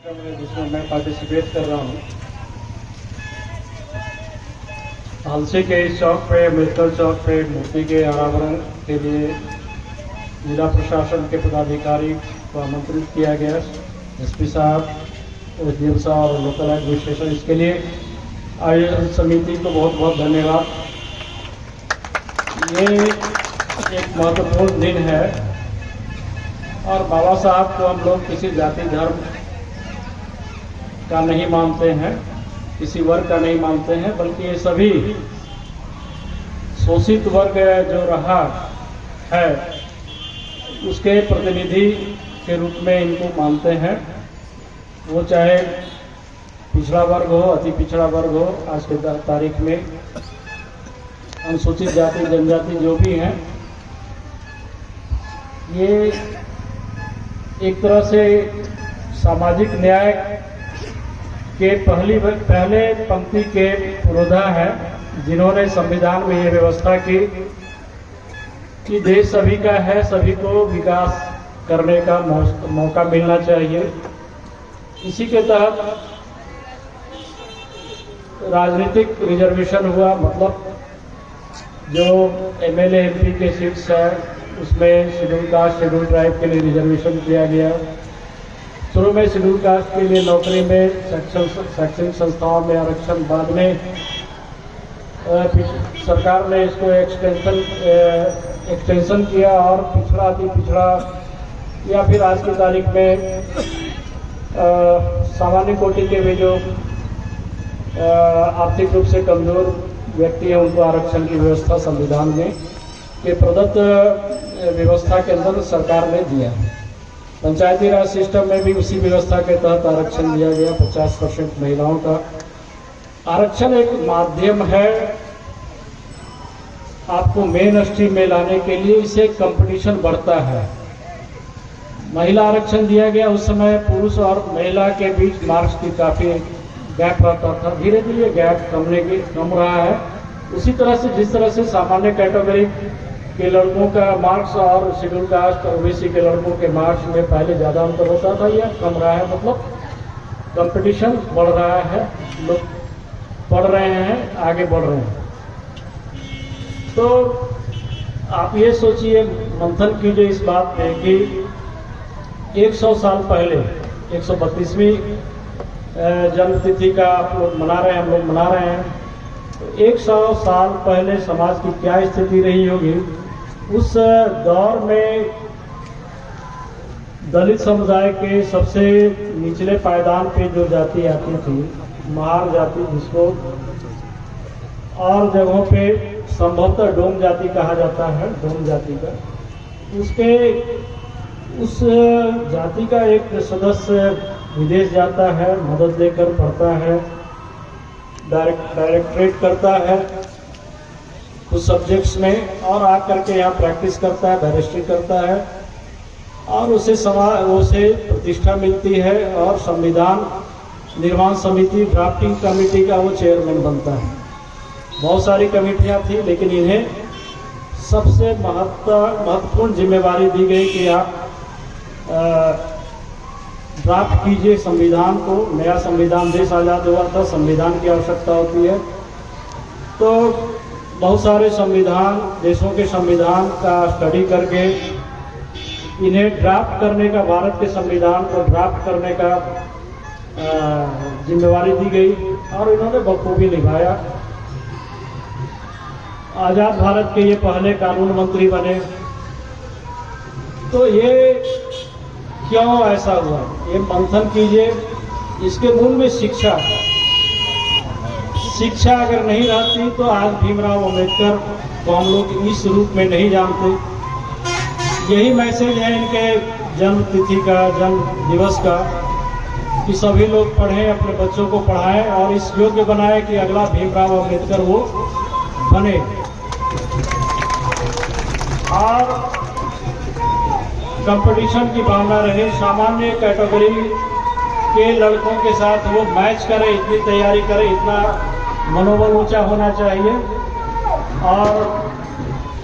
जिसमें मैं पार्टिसिपेट कर रहा हूँ। हालसे के इस चौक पे, अम्बेडकर चौक पे मूर्ति के अनावरण के लिए जिला प्रशासन के पदाधिकारी को आमंत्रित किया गया। एसपी साहब, एसडीएम साहब और लोकल एडमिनिस्ट्रेशन, इसके लिए आयोजन समिति को बहुत बहुत धन्यवाद। ये एक महत्वपूर्ण दिन है और बाबा साहब को हम लोग किसी जाति धर्म का नहीं मानते हैं, किसी वर्ग का नहीं मानते हैं, बल्कि ये सभी शोषित वर्ग जो रहा है उसके प्रतिनिधि के रूप में इनको मानते हैं। वो चाहे पिछड़ा वर्ग हो, अति पिछड़ा वर्ग हो, आज के तारीख में अनुसूचित जाति जनजाति जो भी हैं, ये एक तरह से सामाजिक न्याय के पहले पंक्ति के पुरोधा है, जिन्होंने संविधान में ये व्यवस्था की कि देश सभी का है, सभी को विकास करने का मौका मिलना चाहिए। इसी के तहत राजनीतिक रिजर्वेशन हुआ, मतलब जो एमएलए एमपी के सीट्स है उसमें शेड्यूल कास्ट शेड्यूल ट्राइब के लिए रिजर्वेशन किया गया। शुरू में शेड्यूल कास्ट के लिए नौकरी में शैक्षणिक संस्थाओं में आरक्षण, बाद में सरकार ने इसको एक्सटेंशन किया और पिछड़ा अति पिछड़ा या फिर आज की तारीख में सामान्य कोटि के भी जो आर्थिक रूप से कमजोर व्यक्ति हैं उनको आरक्षण की व्यवस्था संविधान में के प्रदत्त व्यवस्था के अंदर सरकार ने दिया। पंचायती राज सिस्टम में भी उसी व्यवस्था के तहत आरक्षण दिया गया। 50% महिलाओं का आरक्षण एक माध्यम है आपको मेन स्ट्रीम में लाने के लिए, इससे कंपटीशन बढ़ता है। महिला आरक्षण दिया गया, उस समय पुरुष और महिला के बीच मार्क्स की काफी गैप रहता था, धीरे धीरे गैप कम रहा है। उसी तरह से जिस तरह से सामान्य कैटेगरी के लड़कों का मार्क्स और शेड्यूल कास्ट और ओबीसी के लड़कों के मार्क्स में पहले ज़्यादा अंतर होता था, यह कम रहा है। मतलब कंपटीशन बढ़ रहा है, लोग पढ़ रहे हैं, आगे बढ़ रहे हैं। तो आप ये सोचिए, मंथन कीजिए इस बात पे कि 100 साल पहले 132वीं जन्म तिथि का आप लोग मना रहे हैं, हम लोग मना रहे हैं। तो 100 साल पहले समाज की क्या स्थिति रही होगी? उस दौर में दलित समुदाय के सबसे निचले पायदान पे जो जाति आती थी, महार जाति जिसको और जगहों पे संभवतः डोम जाति कहा जाता है, डोम जाति का, उस जाति का एक सदस्य विदेश जाता है, मदद लेकर पढ़ता है, डायरेक्टरेट करता है कुछ सब्जेक्ट्स में और आकर के यहाँ प्रैक्टिस करता है, बैरिस्ट्री करता है और उसे प्रतिष्ठा मिलती है और संविधान निर्माण समिति ड्राफ्टिंग कमेटी का वो चेयरमैन बनता है। बहुत सारी कमेटियाँ थी, लेकिन इन्हें सबसे महत्वपूर्ण जिम्मेवारी दी गई कि आप ड्राफ्ट कीजिए संविधान को। नया संविधान, देश आज़ाद हुआ था, संविधान की आवश्यकता होती है। तो बहुत सारे संविधान, देशों के संविधान का स्टडी करके इन्हें ड्राफ्ट करने का, भारत के संविधान को ड्राफ्ट करने का जिम्मेवारी दी गई और इन्होंने बखूबी निभाया। आज़ाद भारत के ये पहले कानून मंत्री बने। तो ये क्यों ऐसा हुआ, ये मंथन कीजिए। इसके मूल में शिक्षा अगर नहीं रहती तो आज भीमराव अंबेडकर को हम लोग इस रूप में नहीं जानते। यही मैसेज है इनके जन्म तिथि का, जन्म दिवस का, कि सभी लोग पढ़ें, अपने बच्चों को पढ़ाएं और इस योग्य बनाएं कि अगला भीमराव अंबेडकर वो बने। और कंपटीशन की भावना रहे, सामान्य कैटेगरी के लड़कों के साथ वो मैच करे, इतनी तैयारी करे, इतना मनोबल ऊंचा होना चाहिए और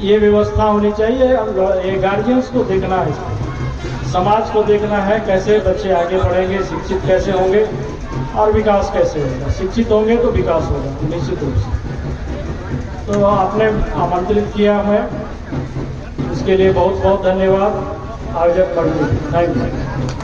ये व्यवस्था होनी चाहिए। ये गार्जियंस को देखना है, समाज को देखना है कैसे बच्चे आगे बढ़ेंगे, शिक्षित कैसे होंगे और विकास कैसे होगा। शिक्षित होंगे तो विकास होगा निश्चित रूप से। तो आपने आमंत्रित किया है, इसके लिए बहुत बहुत धन्यवाद आयोजक मंडली। Thank you.